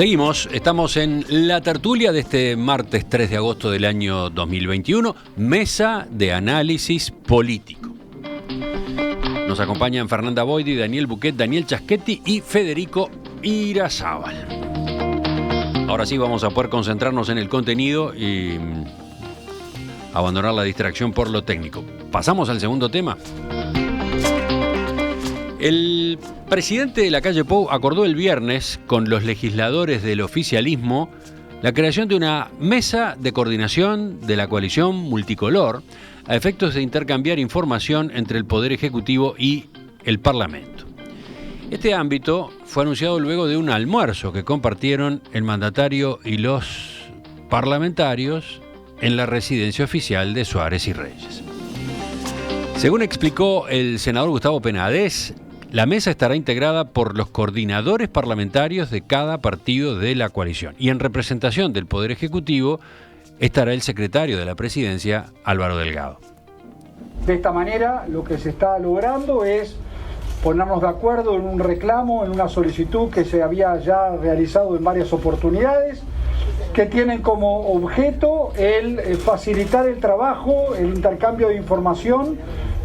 Seguimos, estamos en la tertulia de este martes 3 de agosto del año 2021, Mesa de Análisis Político. Nos acompañan Fernanda Boidi, Daniel Buquet, Daniel Chaschetti y Federico Irazábal. Ahora sí vamos a poder concentrarnos en el contenido y abandonar la distracción por lo técnico. Pasamos al segundo tema. El presidente de la calle Pou acordó el viernes con los legisladores del oficialismo la creación de una mesa de coordinación de la coalición multicolor a efectos de intercambiar información entre el Poder Ejecutivo y el Parlamento. Este ámbito fue anunciado luego de un almuerzo que compartieron el mandatario y los parlamentarios en la residencia oficial de Suárez y Reyes. Según explicó el senador Gustavo Penades, la mesa estará integrada por los coordinadores parlamentarios de cada partido de la coalición y en representación del Poder Ejecutivo estará el secretario de la Presidencia, Álvaro Delgado. De esta manera, lo que se está logrando es ponernos de acuerdo en un reclamo, en una solicitud que se había ya realizado en varias oportunidades, que tienen como objeto el facilitar el trabajo, el intercambio de información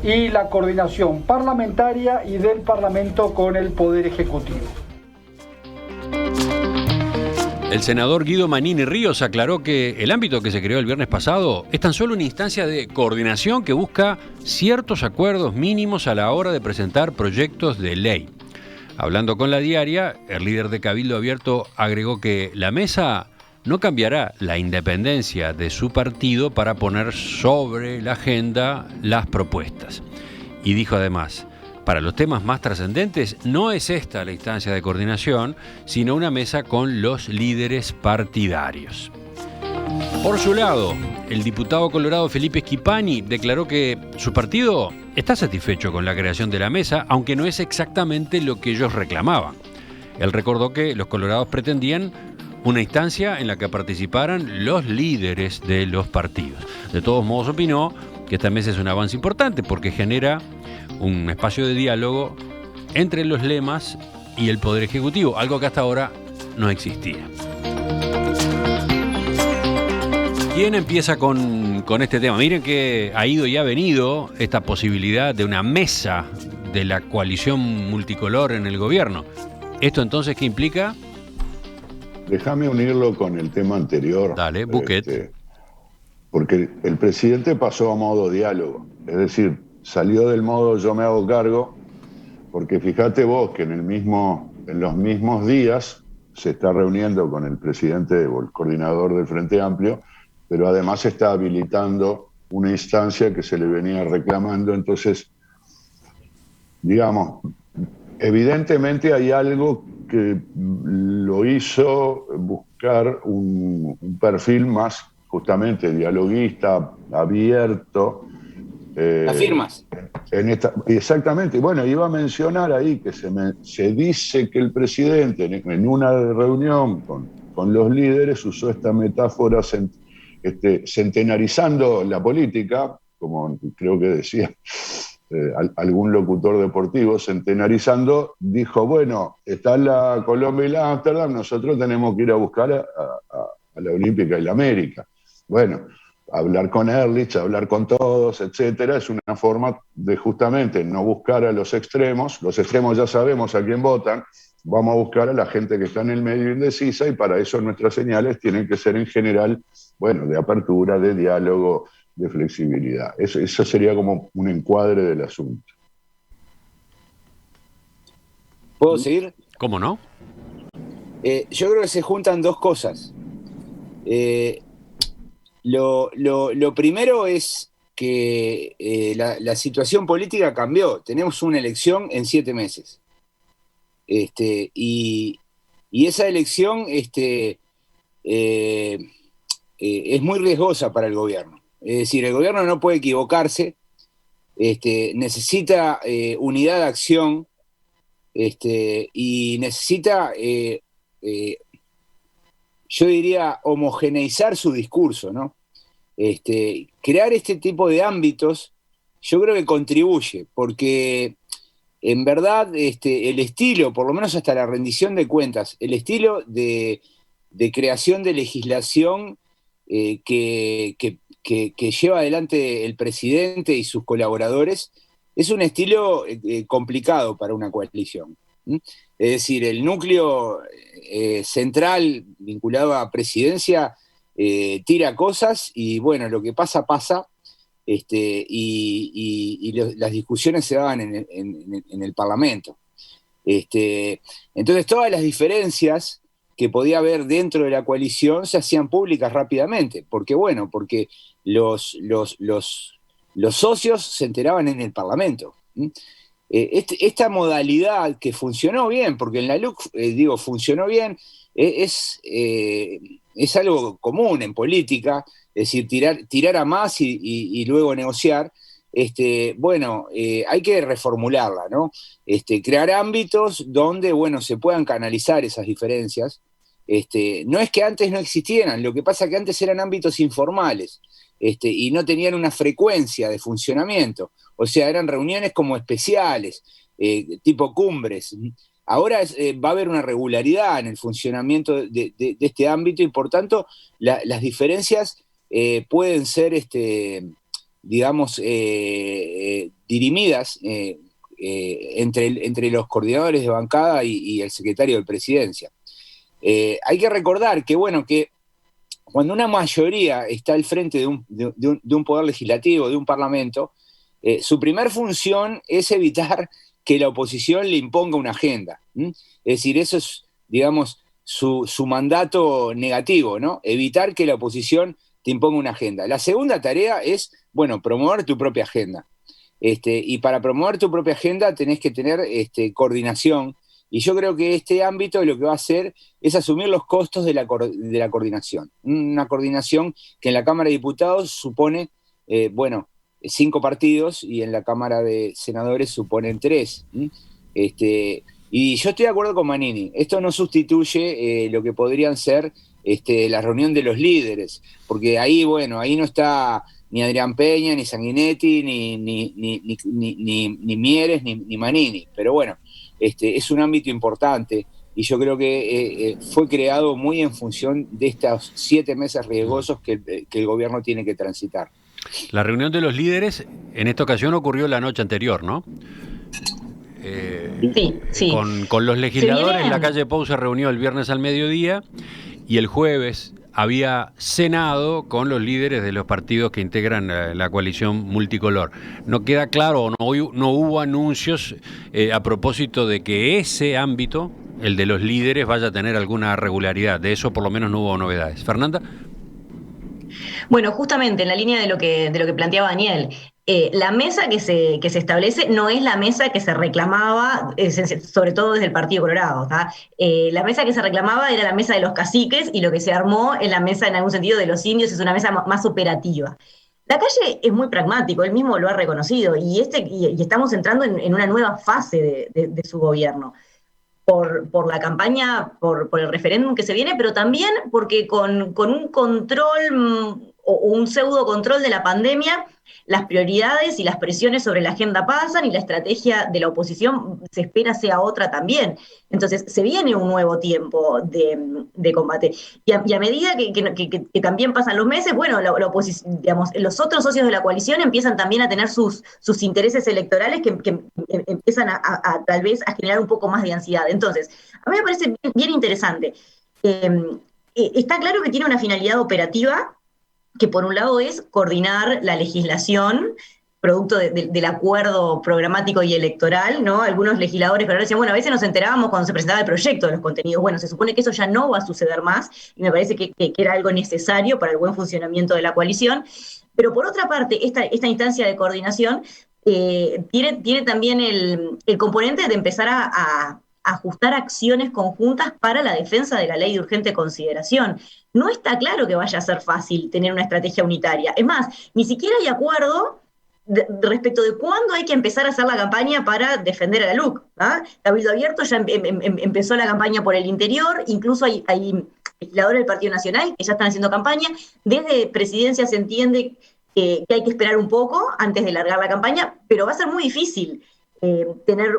y la coordinación parlamentaria y del Parlamento con el Poder Ejecutivo. El senador Guido Manini Ríos aclaró que el ámbito que se creó el viernes pasado es tan solo una instancia de coordinación que busca ciertos acuerdos mínimos a la hora de presentar proyectos de ley. Hablando con La Diaria, el líder de Cabildo Abierto agregó que la mesa no cambiará la independencia de su partido para poner sobre la agenda las propuestas. Y dijo además, para los temas más trascendentes no es esta la instancia de coordinación, sino una mesa con los líderes partidarios. Por su lado, el diputado colorado Felipe Schipani declaró que su partido está satisfecho con la creación de la mesa, aunque no es exactamente lo que ellos reclamaban. Él recordó que los colorados pretendían una instancia en la que participaran los líderes de los partidos. De todos modos opinó que esta mesa es un avance importante porque genera un espacio de diálogo entre los lemas y el Poder Ejecutivo, algo que hasta ahora no existía. ¿Quién empieza con este tema? Miren que ha ido y ha venido esta posibilidad de una mesa de la coalición multicolor en el gobierno. ¿Esto entonces qué implica? Déjame unirlo con el tema anterior. Dale, Buquet. Porque el presidente pasó a modo diálogo. Es decir, salió del modo yo me hago cargo, porque fíjate vos que en los mismos días se está reuniendo con el presidente o el coordinador del Frente Amplio, pero además está habilitando una instancia que se le venía reclamando. Entonces, digamos, evidentemente hay algo que lo hizo buscar un perfil más justamente dialoguista, abierto. Afirmas. Exactamente. Bueno, iba a mencionar ahí que se dice que el presidente en una reunión con los líderes usó esta metáfora centenarizando la política, como creo que decía algún locutor deportivo, centenarizando, dijo, bueno, está la Colombia y la Ámsterdam, nosotros tenemos que ir a buscar a la Olímpica y la América. Bueno, hablar con Ehrlich, hablar con todos, etcétera, es una forma de justamente no buscar a los extremos ya sabemos a quién votan, vamos a buscar a la gente que está en el medio indecisa y para eso nuestras señales tienen que ser en general, bueno, de apertura, de diálogo, de flexibilidad. Eso sería como un encuadre del asunto. ¿Puedo seguir? ¿Cómo no? Yo creo que se juntan dos cosas. Lo primero es que la situación política cambió. Tenemos una elección en 7 meses. Y esa elección es muy riesgosa para el gobierno. Es decir, el gobierno no puede equivocarse, necesita unidad de acción y necesita, yo diría, homogeneizar su discurso, ¿no? Crear este tipo de ámbitos yo creo que contribuye, porque en verdad, el estilo, por lo menos hasta la rendición de cuentas, el estilo de creación de legislación que lleva adelante el presidente y sus colaboradores, es un estilo complicado para una coalición. Es decir, el núcleo central vinculado a presidencia tira cosas y bueno, lo que pasa, pasa, las discusiones se daban en el Parlamento. Entonces todas las diferencias que podía haber dentro de la coalición se hacían públicas rápidamente. Porque bueno, porque los socios se enteraban en el Parlamento. Esta modalidad que funcionó bien, porque en la LUC, funcionó bien, es algo común en política, es decir, tirar a más y luego negociar. Hay que reformularla, ¿no? Crear ámbitos donde, se puedan canalizar esas diferencias. No es que antes no existieran, lo que pasa es que antes eran ámbitos informales, y no tenían una frecuencia de funcionamiento, o sea, eran reuniones como especiales, tipo cumbres. Ahora va a haber una regularidad en el funcionamiento de este ámbito y por tanto las diferencias pueden ser, dirimidas entre los coordinadores de bancada y el secretario de Presidencia. Hay que recordar que cuando una mayoría está al frente de un poder legislativo, de un parlamento, su primer función es evitar que la oposición le imponga una agenda. Es decir, eso es, su mandato negativo, ¿no? Evitar que la oposición te imponga una agenda. La segunda tarea es, promover tu propia agenda. Y para promover tu propia agenda tenés que tener coordinación. Y yo creo que este ámbito lo que va a hacer es asumir los costos de la coordinación. Una coordinación que en la Cámara de Diputados supone, 5 partidos y en la Cámara de Senadores suponen 3. Y yo estoy de acuerdo con Manini. Esto no sustituye lo que podrían ser la reunión de los líderes, porque ahí no está ni Adrián Peña, ni Sanguinetti, ni Mieres, ni Manini. Pero es un ámbito importante y yo creo que fue creado muy en función de estos 7 meses riesgosos que el gobierno tiene que transitar. La reunión de los líderes en esta ocasión ocurrió la noche anterior, ¿no? Sí. Con los legisladores, la calle Pou se reunió el viernes al mediodía y el jueves había cenado con los líderes de los partidos que integran la coalición multicolor. No queda claro, no hubo anuncios a propósito de que ese ámbito, el de los líderes, vaya a tener alguna regularidad. De eso por lo menos no hubo novedades. Fernanda. Bueno, justamente en la línea de lo que planteaba Daniel, la mesa que se establece no es la mesa que se reclamaba, sobre todo desde el Partido Colorado, ¿tá? La mesa que se reclamaba era la mesa de los caciques y lo que se armó en la mesa, en algún sentido, de los indios, es una mesa más operativa. La calle es muy pragmático, él mismo lo ha reconocido, y estamos entrando en una nueva fase de su gobierno. Por la campaña, por el referéndum que se viene, pero también porque con un control o un pseudo control de la pandemia, las prioridades y las presiones sobre la agenda pasan y la estrategia de la oposición se espera sea otra también. Entonces se viene un nuevo tiempo de combate. Y a medida que también pasan los meses, la oposición, los otros socios de la coalición empiezan también a tener sus intereses electorales que empiezan a tal vez a generar un poco más de ansiedad. Entonces, a mí me parece bien interesante. Está claro que tiene una finalidad operativa, que por un lado es coordinar la legislación, producto del acuerdo programático y electoral, ¿no? Algunos legisladores decían, a veces nos enterábamos cuando se presentaba el proyecto de los contenidos. Se supone que eso ya no va a suceder más, y me parece que era algo necesario para el buen funcionamiento de la coalición. Pero por otra parte, esta instancia de coordinación tiene también el componente de empezar a ajustar acciones conjuntas para la defensa de la ley de urgente consideración. No está claro que vaya a ser fácil tener una estrategia unitaria. Es más, ni siquiera hay acuerdo respecto de cuándo hay que empezar a hacer la campaña para defender a la LUC. Cabildo Abierto ya empezó la campaña por el interior, incluso hay legisladores del Partido Nacional que ya están haciendo campaña. Desde Presidencia se entiende que hay que esperar un poco antes de largar la campaña, pero va a ser muy difícil tener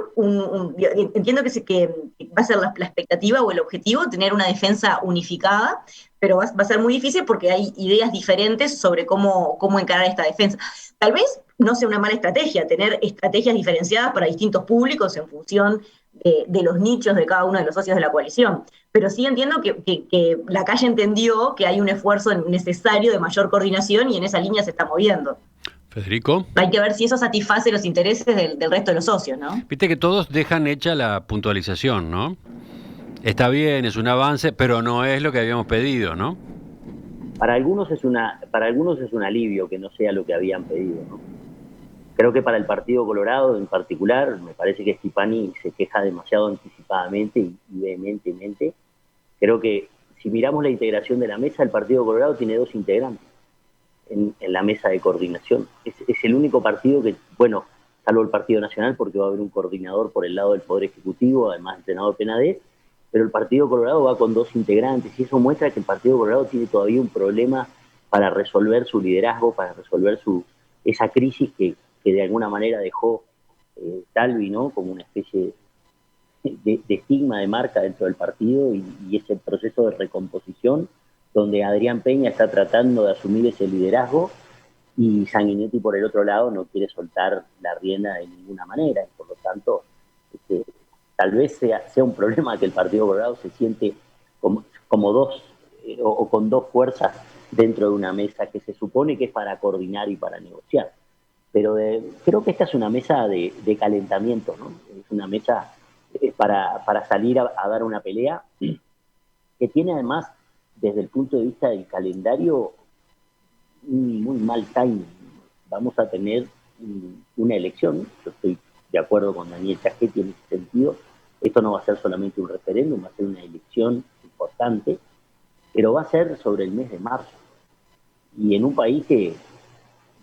entiendo que va a ser la expectativa o el objetivo, tener una defensa unificada, pero va a ser muy difícil porque hay ideas diferentes sobre cómo encarar esta defensa. Tal vez no sea una mala estrategia, tener estrategias diferenciadas para distintos públicos en función de los nichos de cada uno de los socios de la coalición. Pero sí entiendo que la calle entendió que hay un esfuerzo necesario de mayor coordinación y en esa línea se está moviendo. Federico. Hay que ver si eso satisface los intereses del resto de los socios, ¿no? Viste que todos dejan hecha la puntualización, ¿no? Está bien, es un avance, pero no es lo que habíamos pedido, ¿no? Para algunos es un alivio que no sea lo que habían pedido, ¿no? Creo que para el Partido Colorado en particular, me parece que Schifani se queja demasiado anticipadamente y vehementemente. Creo que si miramos la integración de la mesa, el Partido Colorado tiene 2 integrantes en la mesa de coordinación. Es el único partido que, bueno, salvo el Partido Nacional, porque va a haber un coordinador por el lado del Poder Ejecutivo, además del senador Penades, pero el Partido Colorado va con 2 integrantes, y eso muestra que el Partido Colorado tiene todavía un problema para resolver su liderazgo, para resolver esa crisis que de alguna manera dejó Talvi, ¿no? Como una especie de estigma, de marca dentro del partido, y ese proceso de recomposición donde Adrián Peña está tratando de asumir ese liderazgo y Sanguinetti por el otro lado no quiere soltar la rienda de ninguna manera, y por lo tanto tal vez sea un problema que el Partido Colorado se siente como dos o con 2 fuerzas dentro de una mesa que se supone que es para coordinar y para negociar. Pero creo que esta es una mesa de calentamiento, ¿no? Es una mesa para salir a dar una pelea que tiene además, desde el punto de vista del calendario, muy mal timing. Vamos a tener una elección. Yo estoy de acuerdo con Daniel Sciaschetti en ese sentido. Esto no va a ser solamente un referéndum, va a ser una elección importante, pero va a ser sobre el mes de marzo. Y en un país que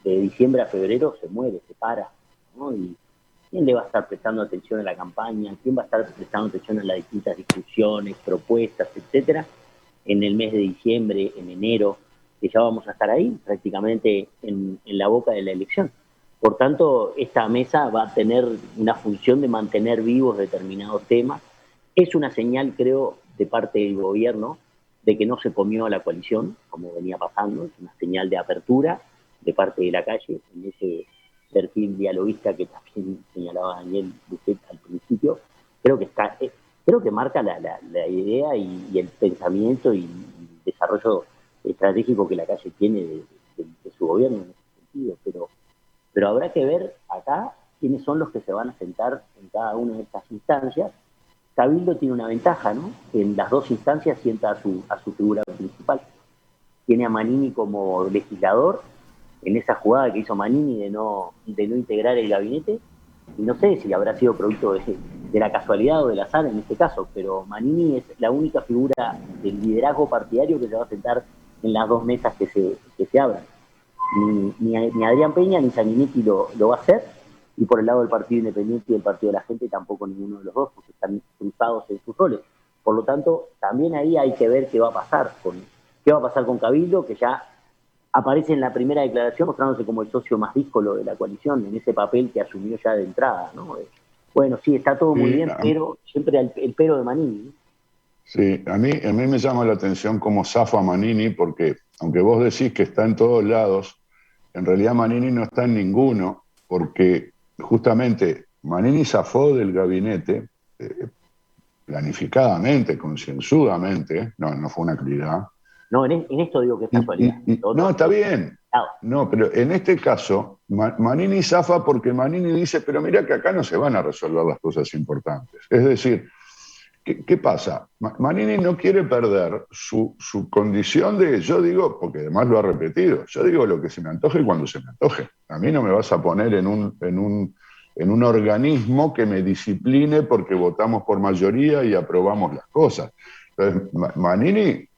de diciembre a febrero se muere, se para, ¿no? Y ¿quién le va a estar prestando atención a la campaña? ¿Quién va a estar prestando atención a las distintas discusiones, propuestas, etcétera? En el mes de diciembre, en enero, que ya vamos a estar ahí, prácticamente en la boca de la elección. Por tanto, esta mesa va a tener una función de mantener vivos determinados temas. Es una señal, creo, de parte del gobierno de que no se comió a la coalición, como venía pasando. Es una señal de apertura de parte de la calle, en ese perfil dialoguista que también señalaba Daniel Bucet al principio. Creo que marca la idea y el pensamiento y el desarrollo estratégico que la calle tiene de su gobierno en ese sentido. Pero habrá que ver acá quiénes son los que se van a sentar en cada una de estas instancias. Cabildo tiene una ventaja, ¿no? En las 2 instancias sienta a su figura principal. Tiene a Manini como legislador, en esa jugada que hizo Manini de no integrar el gabinete, y no sé si habrá sido producto de la casualidad o del azar en este caso, pero Manini es la única figura del liderazgo partidario que se va a sentar en las 2 mesas que se abran. Ni Adrián Peña ni Sanguinetti lo va a hacer, y por el lado del Partido Independiente y del Partido de la Gente tampoco ninguno de los dos, porque están cruzados en sus roles. Por lo tanto, también ahí hay que ver qué va a pasar con Cabildo, que ya aparece en la primera declaración mostrándose como el socio más díscolo de la coalición, en ese papel que asumió ya de entrada, ¿no? Bueno, sí, está todo muy bien, pero siempre el pero de Manini, ¿no? Sí, a mí me llama la atención cómo zafa Manini, porque aunque vos decís que está en todos lados, en realidad Manini no está en ninguno, porque justamente Manini zafó del gabinete planificadamente, concienzudamente, no fue una actividad. No, en esto digo que es casualidad. No, está bien. No, pero en este caso, Manini zafa porque Manini dice, pero mira que acá no se van a resolver las cosas importantes. Es decir, ¿qué pasa? Manini no quiere perder su condición de, yo digo, porque además lo ha repetido, yo digo lo que se me antoje cuando se me antoje. A mí no me vas a poner en un organismo que me discipline porque votamos por mayoría y aprobamos las cosas. Entonces, Manini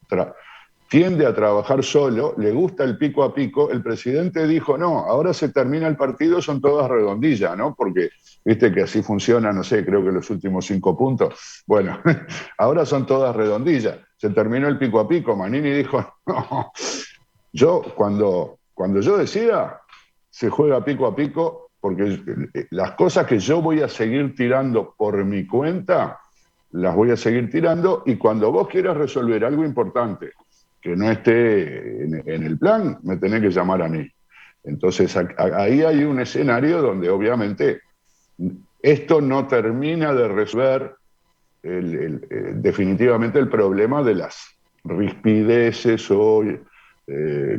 tiende a trabajar solo, le gusta el pico a pico. El presidente dijo, no, ahora se termina el partido, son todas redondillas, ¿no? Porque viste que así funciona, no sé, creo que los últimos 5 puntos. Bueno, ahora son todas redondillas. Se terminó el pico a pico. Manini dijo, no, cuando yo decida, se juega pico a pico, porque las cosas que yo voy a seguir tirando por mi cuenta, las voy a seguir tirando, y cuando vos quieras resolver algo importante que no esté en el plan, me tenés que llamar a mí. Entonces ahí hay un escenario donde obviamente esto no termina de resolver definitivamente el problema de las rispideces o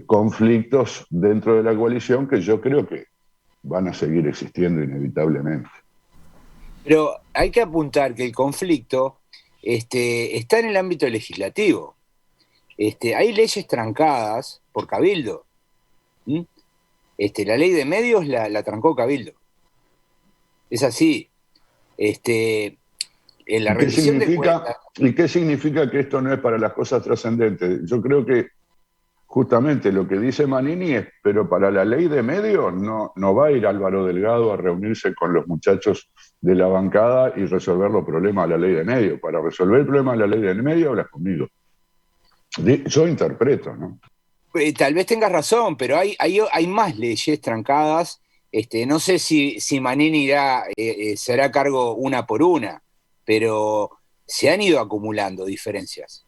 conflictos dentro de la coalición, que yo creo que van a seguir existiendo inevitablemente. Pero hay que apuntar que el conflicto está en el ámbito legislativo. Hay leyes trancadas por Cabildo. La ley de medios la trancó Cabildo. Es así. En la revisión de cuentas. ¿Y qué significa que esto no es para las cosas trascendentes? Yo creo que justamente lo que dice Manini es, pero para la ley de medios no va a ir Álvaro Delgado a reunirse con los muchachos de la bancada y resolver los problemas de la ley de medios. Para resolver el problema de la ley de medios, hablas conmigo. Yo interpreto, ¿no? Tal vez tengas razón, pero hay más leyes trancadas. No sé si Manini se hará cargo una por una, pero se han ido acumulando diferencias.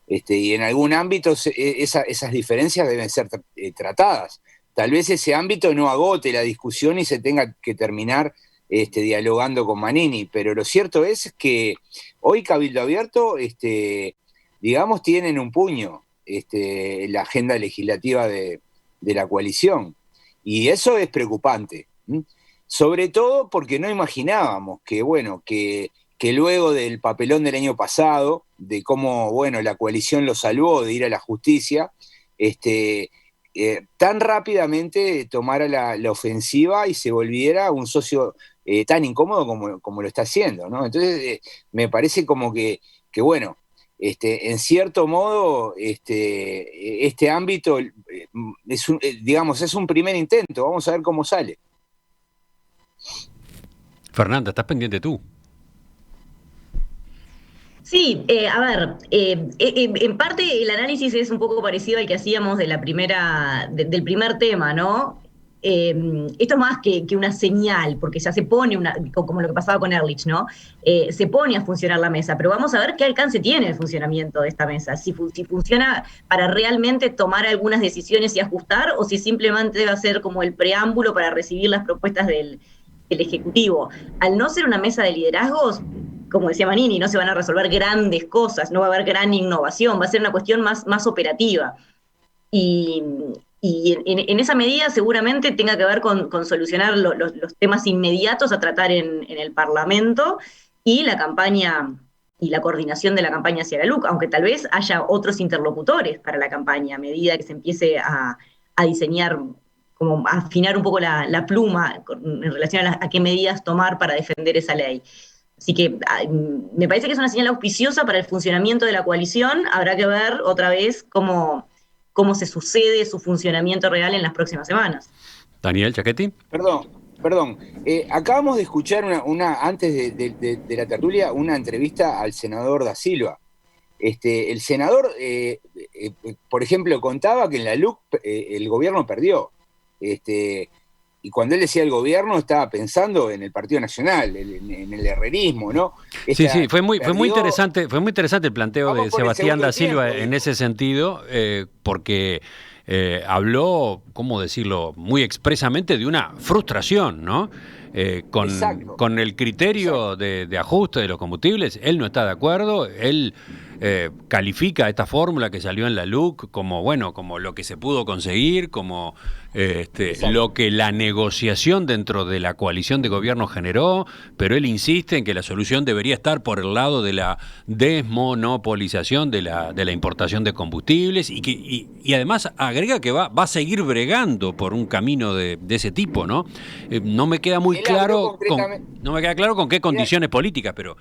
Y en algún ámbito esas diferencias deben ser tratadas. Tal vez ese ámbito no agote la discusión y se tenga que terminar dialogando con Manini, pero lo cierto es que hoy Cabildo Abierto, digamos, tiene en un puño la agenda legislativa de la coalición, y eso es preocupante, sobre todo porque no imaginábamos que luego del papelón del año pasado, de cómo la coalición lo salvó de ir a la justicia, tan rápidamente tomara la ofensiva y se volviera un socio tan incómodo como lo está haciendo, ¿no? Entonces me parece como que en cierto modo este ámbito es un primer intento. Vamos a ver cómo sale. Fernanda, estás pendiente tú. Sí, a ver, en parte el análisis es un poco parecido al que hacíamos del primer tema, ¿no? Esto es más que una señal, porque ya se pone, como lo que pasaba con Ehrlich, ¿no? Se pone a funcionar la mesa, pero vamos a ver qué alcance tiene el funcionamiento de esta mesa, si funciona para realmente tomar algunas decisiones y ajustar, o si simplemente va a ser como el preámbulo para recibir las propuestas del Ejecutivo. Al no ser una mesa de liderazgos, como decía Manini, no se van a resolver grandes cosas, no va a haber gran innovación, va a ser una cuestión más operativa. Y en esa medida seguramente tenga que ver con solucionar los temas inmediatos a tratar en el Parlamento y la campaña y la coordinación de la campaña hacia la LUC, aunque tal vez haya otros interlocutores para la campaña a medida que se empiece a diseñar, como a afinar un poco la pluma en relación a qué medidas tomar para defender esa ley. Así que me parece que es una señal auspiciosa para el funcionamiento de la coalición. Habrá que ver otra vez cómo se sucede su funcionamiento real en las próximas semanas. Daniel Giachetti. Perdón. Acabamos de escuchar antes de la tertulia una entrevista al senador Da Silva. El senador, por ejemplo, contaba que en la LUC el gobierno perdió. Y cuando él decía el gobierno, estaba pensando en el Partido Nacional, en el herrerismo, ¿no? Sí, fue muy interesante el planteo de Sebastián Da Silva en ese sentido, porque habló, ¿cómo decirlo?, muy expresamente de una frustración, ¿no? Con el criterio de ajuste de los combustibles. Él no está de acuerdo, él califica esta fórmula que salió en la LUC como lo que se pudo conseguir, como lo que la negociación dentro de la coalición de gobierno generó, pero él insiste en que la solución debería estar por el lado de la desmonopolización de la importación de combustibles y además agrega que va a seguir bregando por un camino de ese tipo, ¿no? No me queda muy claro con qué condiciones políticas, pero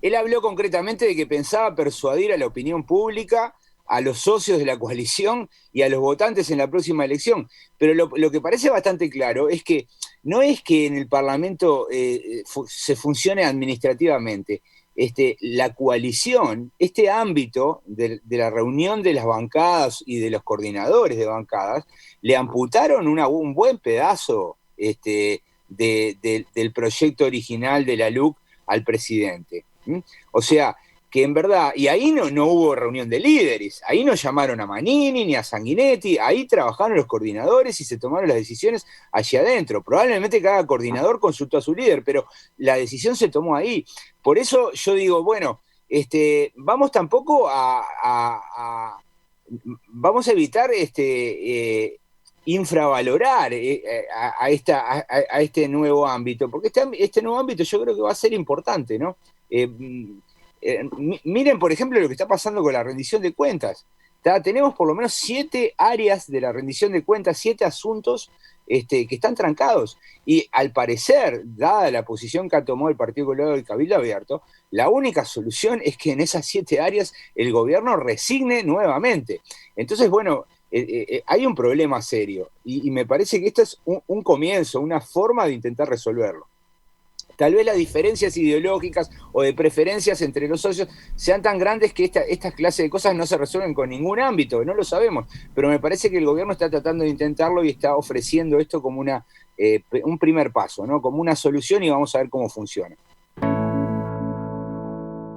él habló concretamente de que pensaba persuadir a la opinión pública, a los socios de la coalición y a los votantes en la próxima elección. Pero lo que parece bastante claro es que no es que en el Parlamento se funcione administrativamente. La coalición, este ámbito de la reunión de las bancadas y de los coordinadores de bancadas, le amputaron un buen pedazo del proyecto original de la LUC al presidente. O sea, que en verdad, y ahí no hubo reunión de líderes, ahí no llamaron a Manini ni a Sanguinetti, ahí trabajaron los coordinadores y se tomaron las decisiones allí adentro. Probablemente cada coordinador consultó a su líder, pero la decisión se tomó ahí. Por eso yo digo, bueno, vamos tampoco vamos a evitar infravalorar a este nuevo ámbito, porque este nuevo ámbito yo creo que va a ser importante, ¿no? Miren, por ejemplo, lo que está pasando con la rendición de cuentas. Tenemos por lo menos 7 áreas de la rendición de cuentas, 7 asuntos que están trancados. Y al parecer, dada la posición que ha tomado el Partido Colorado del Cabildo Abierto, la única solución es que en esas 7 áreas el gobierno resigne nuevamente. Entonces, bueno, hay un problema serio y me parece que esto es un comienzo, una forma de intentar resolverlo. Tal vez las diferencias ideológicas o de preferencias entre los socios sean tan grandes que estas clases de cosas no se resuelven con ningún ámbito, no lo sabemos, pero me parece que el gobierno está tratando de intentarlo y está ofreciendo esto como un primer paso, ¿no? Como una solución, y vamos a ver cómo funciona.